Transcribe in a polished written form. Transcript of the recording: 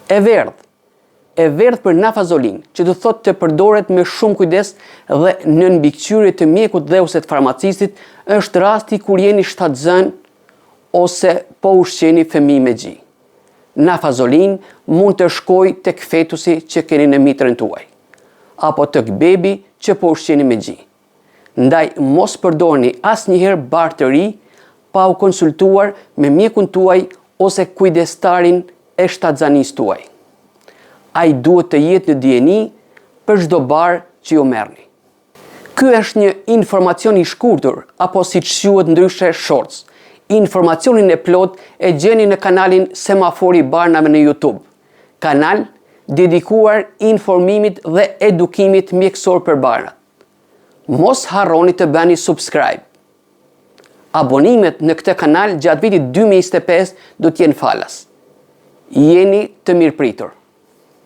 E verdh për nafazolin, që do thotë të përdoret me shumë kujdes dhe në mbikëqyrje të mjekut dhe ose të farmacistit, është rasti kur jeni shtatzën ose po ushqeni fëmijë me gjë. Nafazolin mund të shkojë tek fetusi që keni në mitrën tuaj, apo tek bebi që po ushqeni me gjë. Ndaj mos përdorni asnjëherë barë të ri pa u konsultuar me mjekun tuaj ose kujdestarin e shtatzanisë tuaj. Ai duhet të jetë në dijeni për çdo barë që ju merrni. Ky është një informacion i shkurtër, apo siç quhet ndryshe shorts. Informacionin e plot e gjeni në kanalin Semafori Barnave në YouTube, kanal dedikuar informimit dhe edukimit mjekësor për barnat. Mos harroni të bëni subscribe. Abonimet në këtë kanal gjatë vitit 2025 do të jenë falas. Jeni të mirëpritur.